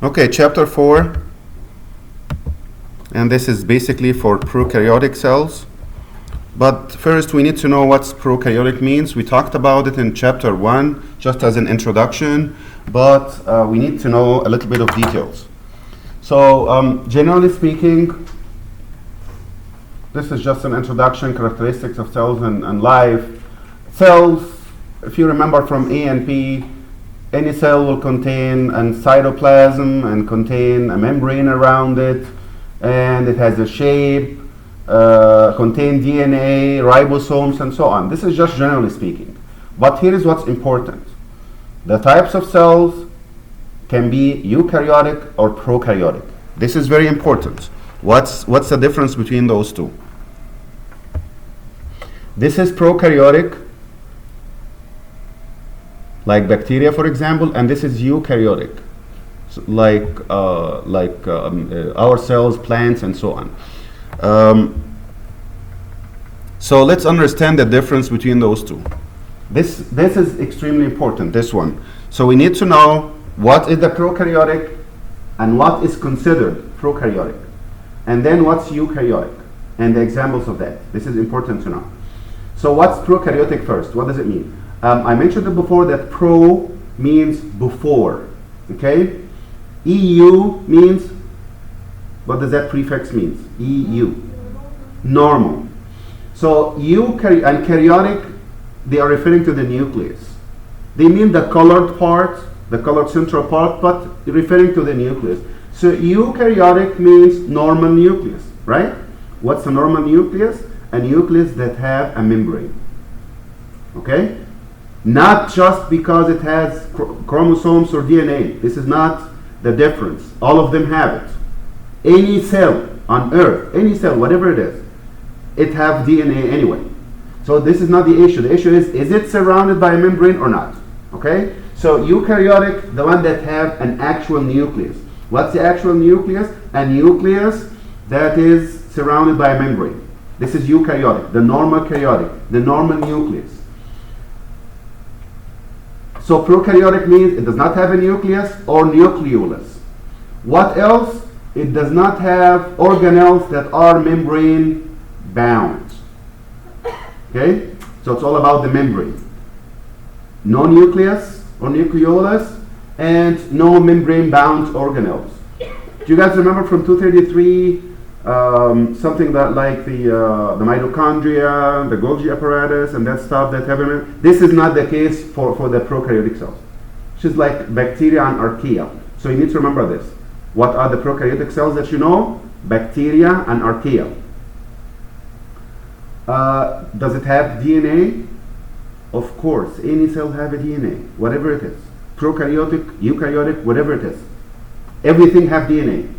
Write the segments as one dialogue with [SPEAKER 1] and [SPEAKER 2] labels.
[SPEAKER 1] Okay, chapter 4, and this is basically for prokaryotic cells. But first we need to know what prokaryotic means. We talked about it in chapter 1 just as an introduction, but we need to know a little bit of details. So generally speaking, this is just an introduction, characteristics of cells and life. Cells, if you remember from A and P, any cell will contain a cytoplasm and contain a membrane around it, and it has a shape, contain DNA, ribosomes, and so on. This is just generally speaking. But here is what's important. The types of cells can be eukaryotic or prokaryotic. This is very important. What's the difference between those two? This is prokaryotic, like bacteria, for example, and this is eukaryotic, so like our cells, plants, and so on. So let's understand the difference between those two. This is extremely important, this one. So we need to know what is the prokaryotic and what is considered prokaryotic, and then what's eukaryotic, and the examples of that. This is important to know. So what's prokaryotic first? What does it mean? I mentioned it before that pro means before, okay? EU means, what does that prefix mean? EU, normal. So and karyotic, they are referring to the nucleus. They mean the colored part, the colored central part, but referring to the nucleus. So eukaryotic means normal nucleus, right? What's a normal nucleus? A nucleus that have a membrane, okay? Not just because it has chromosomes or DNA. This is not the difference. All of them have it. Any cell on Earth, any cell, whatever it is, it have DNA anyway. So this is not the issue. The issue is it surrounded by a membrane or not? Okay? So eukaryotic, the one that have an actual nucleus. What's the actual nucleus? A nucleus that is surrounded by a membrane. This is eukaryotic, the normal karyotic, the normal nucleus. So prokaryotic means it does not have a nucleus or nucleolus. What else? It does not have organelles that are membrane bound. Okay? So it's all about the membrane. No nucleus or nucleolus and no membrane bound organelles. Do you guys remember from 233 something that like the mitochondria, the Golgi apparatus, and that stuff that have this is not the case for the prokaryotic cells. It's just like bacteria and archaea. So you need to remember this. What are the prokaryotic cells that you know? Bacteria and archaea. Does it have DNA? Of course, any cell have a DNA, whatever it is. Prokaryotic, eukaryotic, whatever it is. Everything have DNA.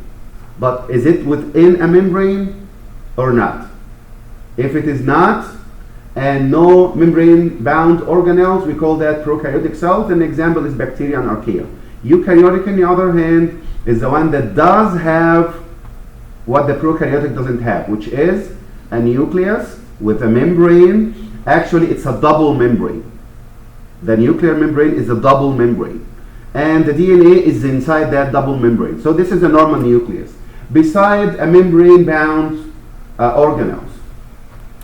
[SPEAKER 1] But is it within a membrane or not? If it is not, and no membrane bound organelles, we call that prokaryotic cells. An example is bacteria and archaea. Eukaryotic, on the other hand, is the one that does have what the prokaryotic doesn't have, which is a nucleus with a membrane. Actually, it's a double membrane. The nuclear membrane is a double membrane, and the DNA is inside that double membrane. So this is a normal nucleus, beside a membrane-bound organelles.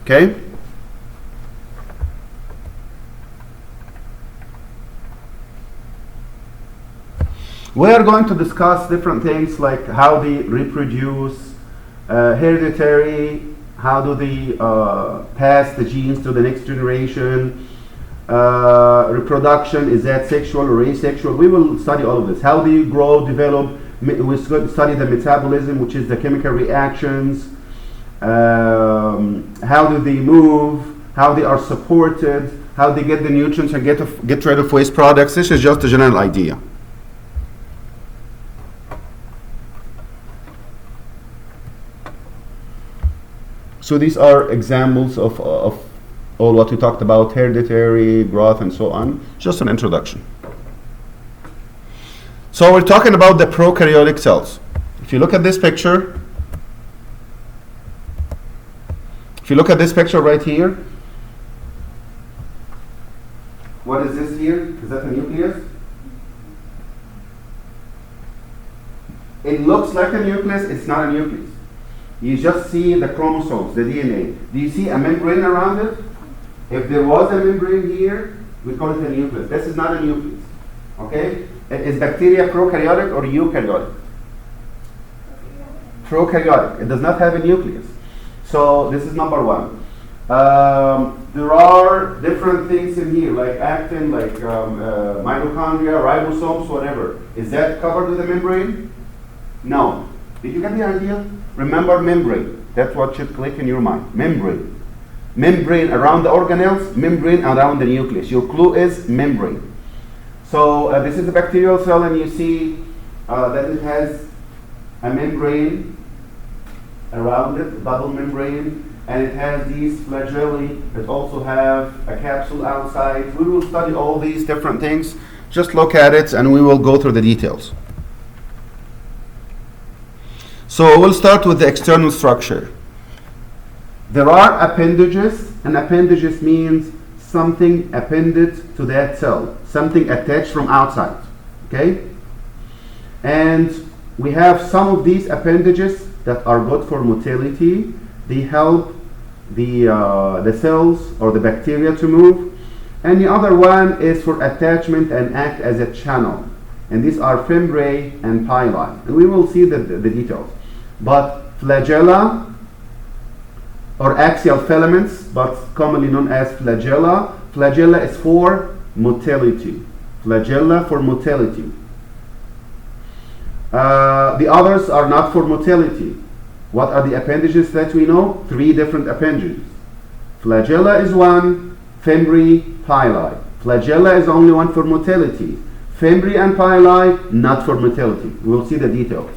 [SPEAKER 1] Okay? We are going to discuss different things like how they reproduce, hereditary, how do they pass the genes to the next generation, reproduction, is that sexual or asexual? We will study all of this. How they grow, develop. We study the metabolism, which is the chemical reactions. How do they move? How they are supported? How they get the nutrients and get rid of waste products. This is just a general idea. So these are examples of all what we talked about, hereditary, growth, and so on. Just an introduction. So we're talking about the prokaryotic cells. If you look at this picture, right here, what is this here? Is that the nucleus? It looks like a nucleus, it's not a nucleus. You just see the chromosomes, the DNA. Do you see a membrane around it? If there was a membrane here, we call it a nucleus. This is not a nucleus. Okay? Is bacteria prokaryotic or eukaryotic? Prokaryotic. It does not have a nucleus. So this is number one. There are different things in here, like actin, like mitochondria, ribosomes, whatever. Is that covered with a membrane? No. Did you get the idea? Remember membrane. That's what should click in your mind. Membrane. Membrane around the organelles, membrane around the nucleus. Your clue is membrane. So this is a bacterial cell, and you see that it has a membrane around it, double membrane, and it has these flagellae that also have a capsule outside. We will study all these different things. Just look at it and we will go through the details. So we'll start with the external structure. There are appendages, and appendages means something appended to that cell, something attached from outside, okay? And we have some of these appendages that are good for motility. They help the cells or the bacteria to move. And the other one is for attachment and act as a channel. And these are fimbriae and pili. And we will see the details. But flagella, or axial filaments, but commonly known as flagella. Flagella is for motility. Flagella for motility. The others are not for motility. What are the appendages that we know? 3 different appendages. Flagella is one, fimbriae, pili. Flagella is only one for motility. Fimbriae and pili, not for motility. We'll see the details.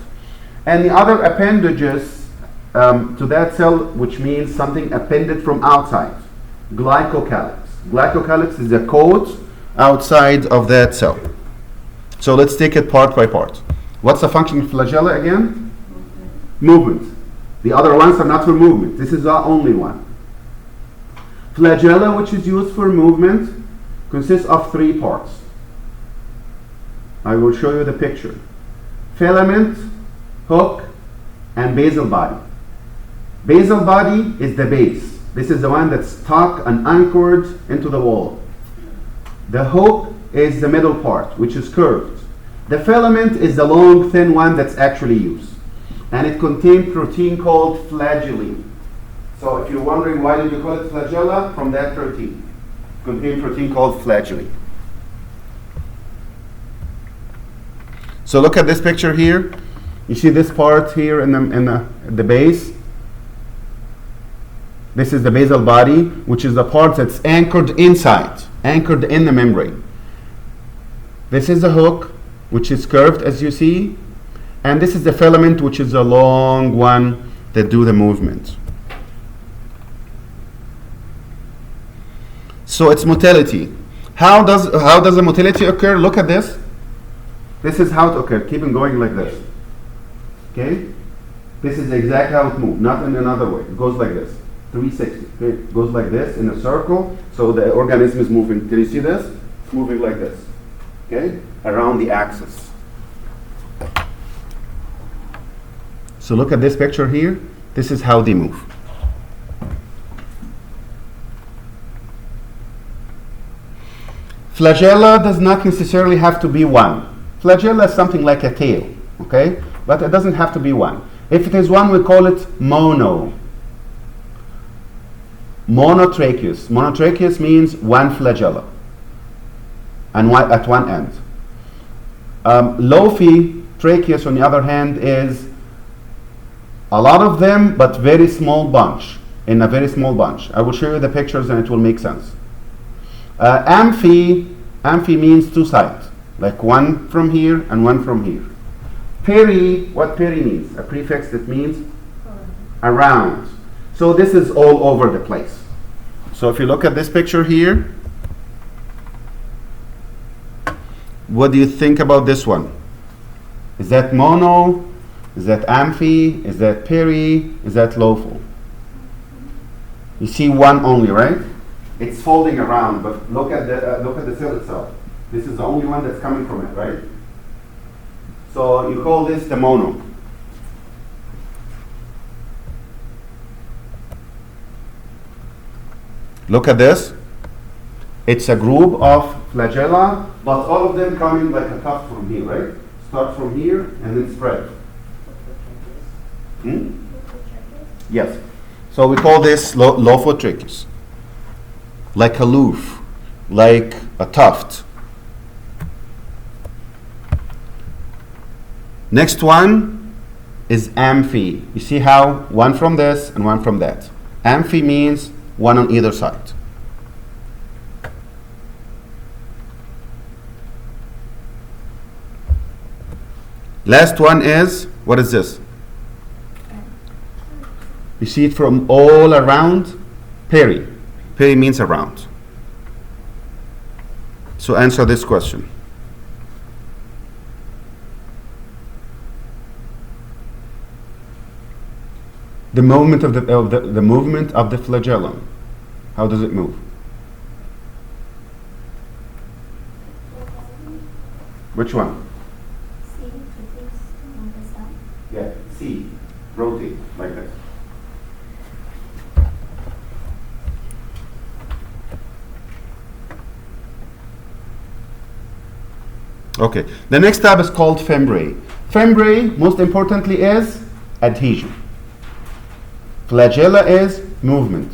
[SPEAKER 1] And the other appendages to that cell, which means something appended from outside. Glycocalyx. Glycocalyx is a coat outside of that cell. So let's take it part by part. What's the function of flagella again? Movement. The other ones are not for movement. This is the only one. Flagella, which is used for movement, consists of 3 parts. I will show you the picture. Filament, hook, and basal body. Basal body is the base. This is the one that's stuck and anchored into the wall. The hook is the middle part, which is curved. The filament is the long, thin one that's actually used. And it contains protein called flagellin. So if you're wondering why did you call it flagella, from that protein. It contains protein called flagellin. So look at this picture here. You see this part here in the base. This is the basal body, which is the part that's anchored inside, anchored in the membrane. This is the hook, which is curved as you see. And this is the filament, which is a long one that do the movement. So it's motility. How does the motility occur? Look at this. This is how it occurs. Keep on going like this. Okay? This is exactly how it moves, not in another way. It goes like this. 360. Okay? It goes like this in a circle. So the organism is moving. Can you see this? It's moving like this. Okay? Around the axis. So look at this picture here. This is how they move. Flagella does not necessarily have to be one. Flagella is something like a tail, okay? But it doesn't have to be one. If it is one, we call it mono. Monotracheous. Monotracheous means one flagella and one at one end. Lophi tracheous, on the other hand, is a lot of them, but very small bunch, in a very small bunch. I will show you the pictures and it will make sense. Amphi means 2 sides, like one from here and one from here. Peri, what peri means? A prefix that means around. So this is all over the place. So if you look at this picture here, what do you think about this one? Is that mono? Is that amphi? Is that peri? Is that lophal? You see one only, right? It's folding around, but look at the cell itself. This is the only one that's coming from it, right? So you call this the mono. Look at this. It's a group of flagella, but all of them coming like a tuft from here, right? Start from here and then spread. Yes. So we call this lophotrichus. Like a loof, like a tuft. Next one is amphi. You see how one from this and one from that. Amphi means one on either side. Last one is, what is this? You see it from all around? Peri. Peri means around. So answer this question. The movement of the movement of the flagellum. How does it move? Which one? Yeah, C. Rotate like this. Okay. The next tab is called fembrae. Fembrae, most importantly, is adhesion. Flagella is movement.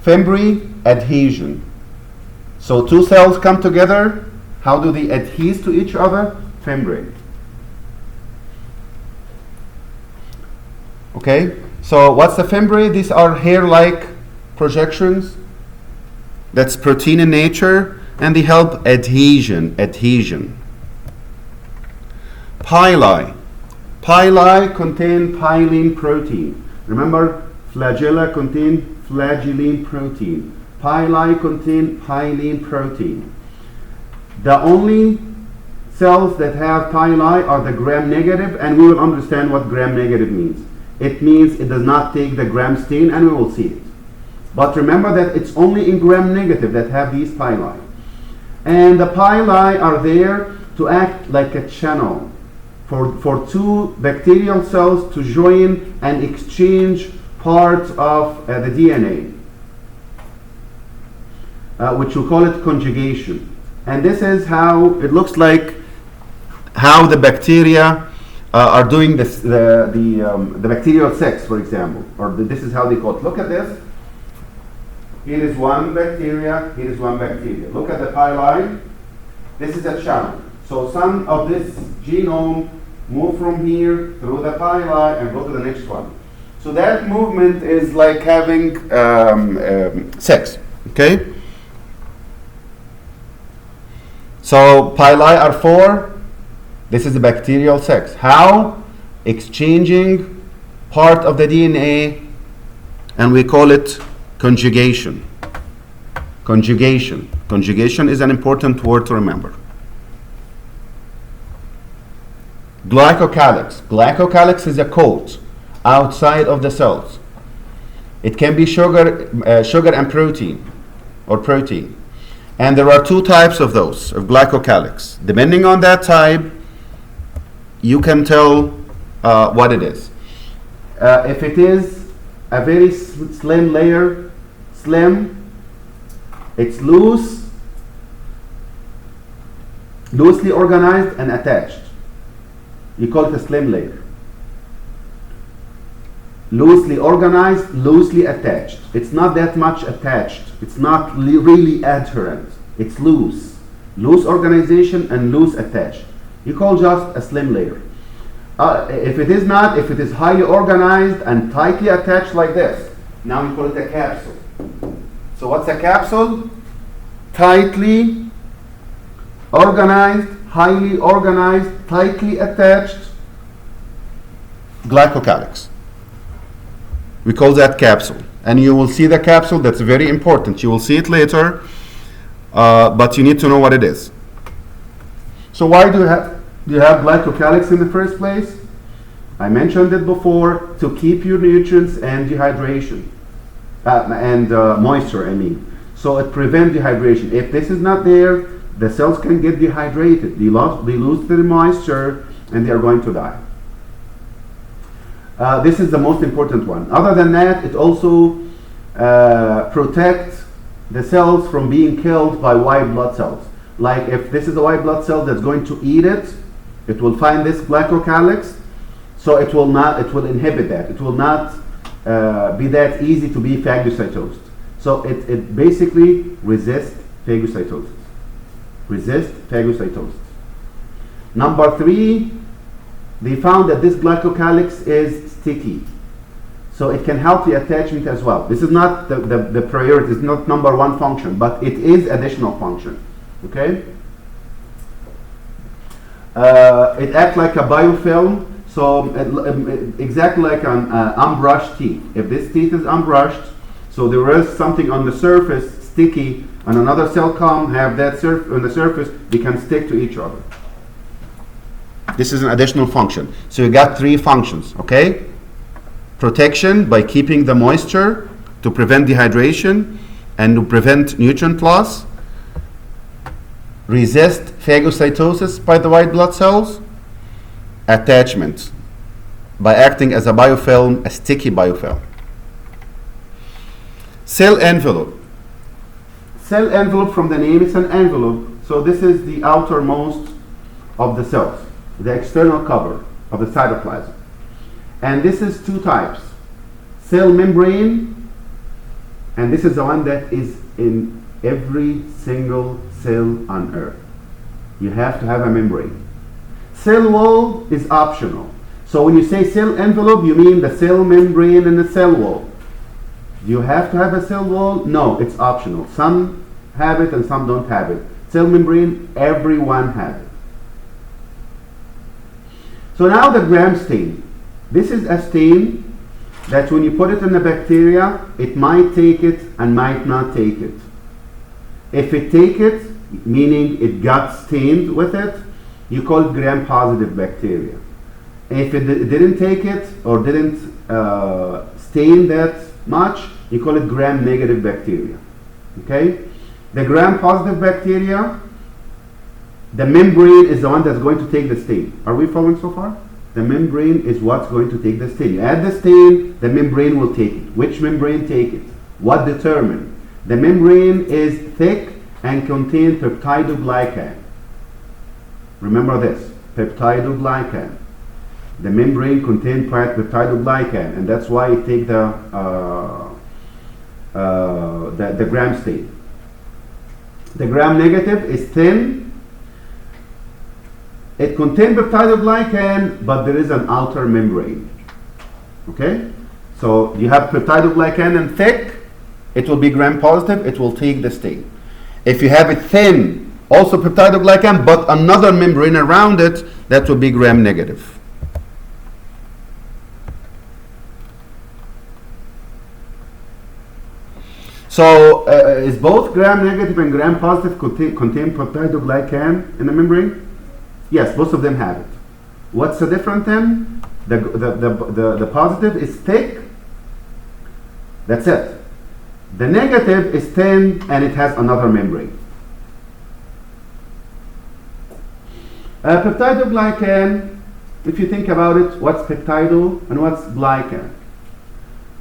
[SPEAKER 1] Fembrae, adhesion. So two cells come together. How do they adhere to each other? Fembrae. Okay, so what's the fembrae? These are hair-like projections. That's protein in nature, and they help adhesion. Pili. Pili contain pyline protein. Remember, flagella contain flagellin protein. Pili contain pyline protein. The only cells that have pili are the gram-negative, and we will understand what gram-negative means. It means it does not take the gram stain, and we will see it. But remember that it's only in gram-negative that have these pili. And the pili are there to act like a channel for two bacterial cells to join and exchange parts of the DNA, which we call it conjugation. And this is how it looks like, how the bacteria are doing this, the bacterial sex, for example, or this is how they call it. Look at this. Here is one bacteria, here is one bacteria. Look at the pili. This is a channel. So some of this genome move from here through the pili and go to the next one. So that movement is like having sex, okay? So pili are four. This is the bacterial sex. How? Exchanging part of the DNA, and we call it conjugation. Conjugation. Conjugation is an important word to remember. Glycocalyx. Glycocalyx is a coat outside of the cells. It can be sugar and protein, or protein. And there are two types of those, of glycocalyx. Depending on that type, you can tell what it is. If it is a very slim layer, it's loosely organized and attached. You call it a slim layer. Loosely organized, loosely attached. It's not that much attached. It's not really adherent. It's loose. Loose organization and loose attached. You call just a slim layer. If it is not, if it is highly organized and tightly attached like this, now we call it a capsule. So what's a capsule? Tightly organized, highly organized, tightly attached glycocalyx. We call that capsule. And you will see the capsule. That's very important. You will see it later, but you need to know what it is. So why do you have glycocalyx in the first place? I mentioned it before, to keep your nutrients and dehydration and moisture, I mean. So it prevents dehydration. If this is not there, the cells can get dehydrated. They lose their moisture, and they are going to die. This is the most important one. Other than that, it also protects the cells from being killed by white blood cells. Like if this is a white blood cell that's going to eat it, it will find this glycocalyx, so it will inhibit that. It will not be that easy to be phagocytosed. So it basically resists phagocytosis. Number 3, they found that this glycocalyx is sticky. So it can help the attachment as well. This is not the priority, it's not number 1 function, but it is additional function. Okay? It acts like a biofilm, so exactly like an unbrushed teeth. If this teeth is unbrushed, so there is something on the surface sticky, and another cell come have that on the surface, they can stick to each other. This is an additional function. So you got 3 functions, okay? Protection by keeping the moisture to prevent dehydration and to prevent nutrient loss. Resist phagocytosis by the white blood cells. Attachment by acting as a biofilm, a sticky biofilm. Cell envelope. Cell envelope, from the name, it's an envelope. So this is the outermost of the cells, the external cover of the cytoplasm. And this is 2 types. Cell membrane, and this is the one that is in every single cell on Earth. You have to have a membrane. Cell wall is optional. So when you say cell envelope, you mean the cell membrane and the cell wall. Do you have to have a cell wall? No, it's optional. Some have it and some don't have it. Cell membrane, everyone has it. So now the Gram stain. This is a stain that when you put it in the bacteria, it might take it and might not take it. If it take it, meaning it got stained with it, you call it Gram-positive bacteria. If it didn't take it or didn't stain that much, you call it Gram-negative bacteria. Okay? The Gram-positive bacteria, the membrane is the one that's going to take the stain. Are we following so far? The membrane is what's going to take the stain. You add the stain, the membrane will take it. Which membrane take it? What determine? The membrane is thick and contain peptidoglycan. Remember this, peptidoglycan. The membrane contains peptidoglycan, and that's why it takes the Gram stain. The Gram-negative is thin. It contains peptidoglycan, but there is an outer membrane. Okay? So you have peptidoglycan and thick, it will be Gram-positive, it will take the stain. If you have it thin, also peptidoglycan, but another membrane around it, that will be Gram-negative. So is both Gram-negative and Gram-positive contain peptidoglycan in the membrane? Yes, both of them have it. What's the difference then? The positive is thick. That's it. The negative is thin and it has another membrane. Peptidoglycan, if you think about it, what's peptido and what's glycan?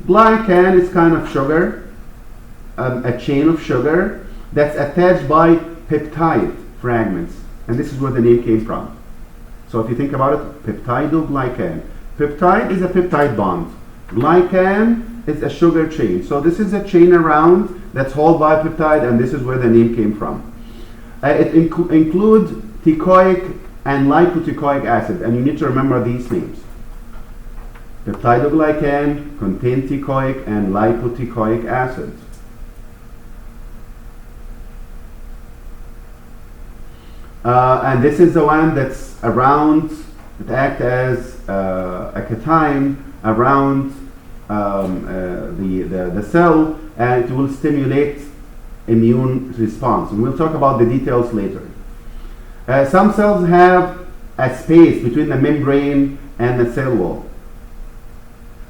[SPEAKER 1] Glycan is kind of sugar, a chain of sugar that's attached by peptide fragments. And this is where the name came from. So if you think about it, peptidoglycan. Peptide is a peptide bond. Glycan is a sugar chain. So this is a chain around that's held by peptide, and this is where the name came from. It includes teichoic and lipoteichoic acid, and you need to remember these names. Peptidoglycan contains teichoic and lipoteichoic acid. And this is the one that's around, it acts as a cation around the cell, and it will stimulate immune response. And we'll talk about the details later. Some cells have a space between the membrane and the cell wall.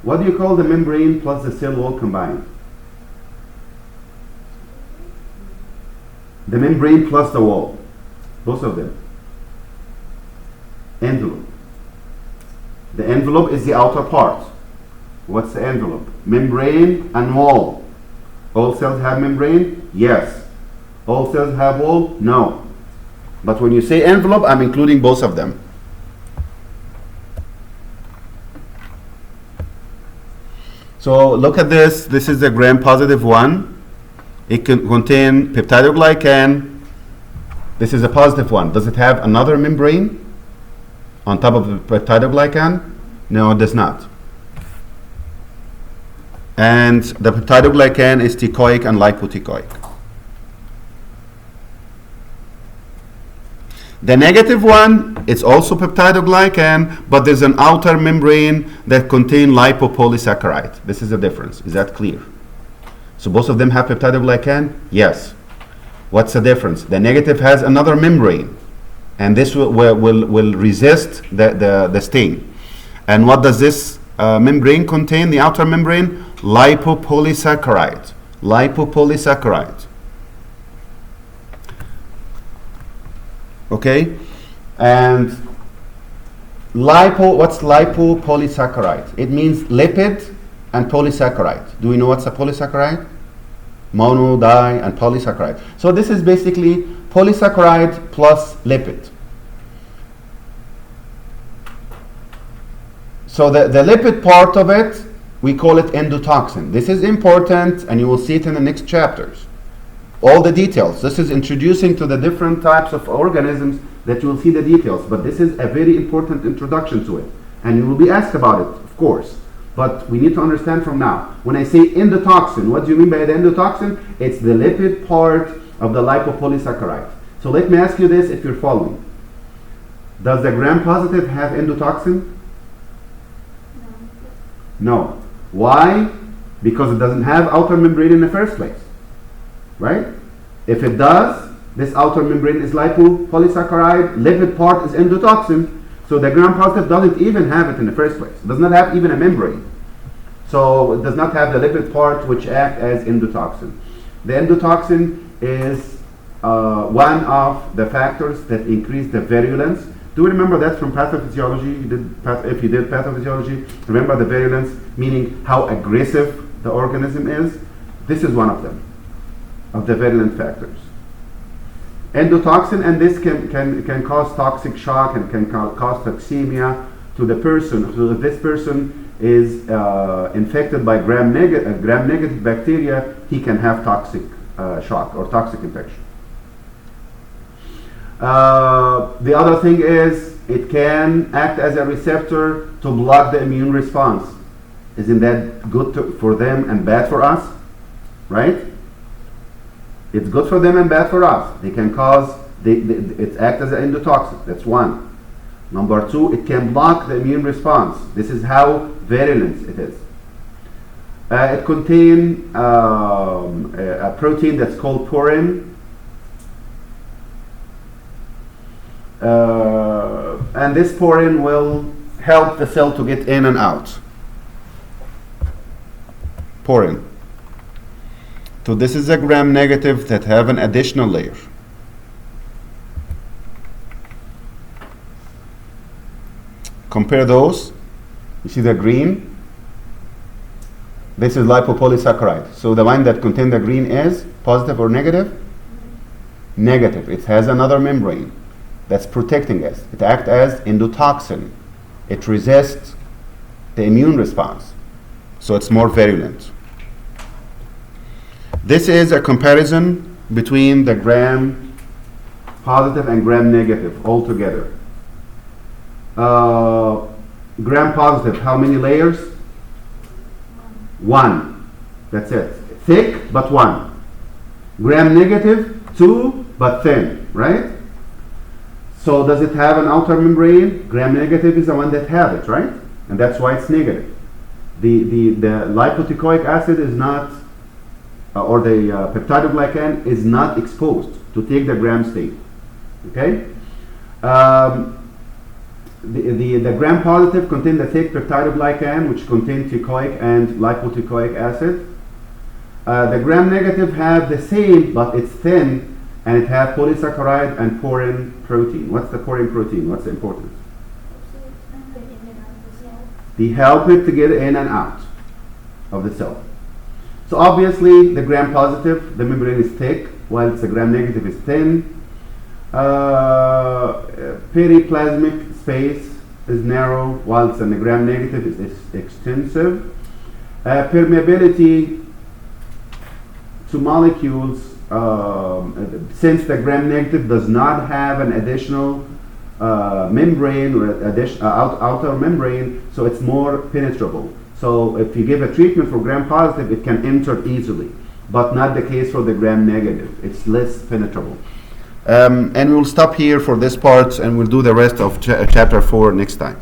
[SPEAKER 1] What do you call the membrane plus the cell wall combined? The membrane plus the wall. Both of them. Envelope. The envelope is the outer part. What's the envelope? Membrane and wall. All cells have membrane? Yes. All cells have wall? No. But when you say envelope, I'm including both of them. So look at this. This is the gram-positive one. It can contain peptidoglycan. This is a positive one. Does it have another membrane on top of the peptidoglycan? No, it does not. And the peptidoglycan is teichoic and lipoteichoic. The negative one, it's also peptidoglycan, but there's an outer membrane that contains lipopolysaccharide. This is the difference. Is that clear? So both of them have peptidoglycan? Yes. What's the difference? The negative has another membrane, and this will resist the stain. And what does this membrane contain, the outer membrane? Lipopolysaccharide. Lipopolysaccharide. Okay? And what's lipopolysaccharide? It means lipid and polysaccharide. Do we know what's a polysaccharide? Mono, di, and polysaccharide. So this is basically polysaccharide plus lipid. So the lipid part of it, we call it endotoxin. This is important, and you will see it in the next chapters. All the details. This is introducing to the different types of organisms that you will see the details. But this is a very important introduction to it. And you will be asked about it, of course. But we need to understand from now. When I say endotoxin, what do you mean by the endotoxin? It's the lipid part of the lipopolysaccharide. So let me ask you this if you're following. Does the gram-positive have endotoxin? No. Why? Because it doesn't have outer membrane in the first place. Right? If it does, this outer membrane is lipopolysaccharide, lipid part is endotoxin. So the gram-positive doesn't even have it in the first place. It does not have even a membrane. So it does not have the lipid part which act as endotoxin. The endotoxin is one of the factors that increase the virulence. Do you remember that from pathophysiology? If you did pathophysiology, remember the virulence, meaning how aggressive the organism is? This is one of them, of the virulent factors. Endotoxin, and this can cause toxic shock and can cause toxemia to the person. So if this person is infected by gram-negative bacteria, he can have toxic shock or toxic infection. The other thing is it can act as a receptor to block the immune response. Isn't that good for them and bad for us? Right? It's good for them and bad for us. They can cause, it acts as an endotoxin. That's one. Number two, it can block the immune response. This is how virulent it is. It contains a protein that's called porin. And this porin will help the cell to get in and out. Porin. So this is a gram-negative that have an additional layer. Compare those. You see the green? This is lipopolysaccharide. So the one that contains the green is positive or negative? Negative. It has another membrane that's protecting us. It acts as endotoxin. It resists the immune response. So it's more virulent. This is a comparison between the gram-positive and gram-negative all together. Gram-positive, how many layers? One. That's it. Thick, but one. Gram-negative, two, but thin, right? So does it have an outer membrane? Gram-negative is the one that has it, right? And that's why it's negative. The lipoteichoic acid is not or the peptidoglycan is not exposed to take the gram state. Okay? The gram-positive contain the thick peptidoglycan, which contains teichoic and lipoteichoic acid. The gram-negative have the same, but it's thin, and it has polysaccharide and porin protein. What's the porin protein? What's the importance? They help it to get in and out of the cell. So obviously the gram-positive, the membrane is thick, whilst the gram-negative is thin. Periplasmic space is narrow, whilst the gram-negative is extensive. Permeability to molecules, since the gram-negative does not have an additional membrane or outer membrane, so it's more penetrable. So if you give a treatment for gram-positive, it can enter easily, but not the case for the gram-negative. It's less penetrable. And we'll stop here for this part, and we'll do the rest of chapter 4 next time.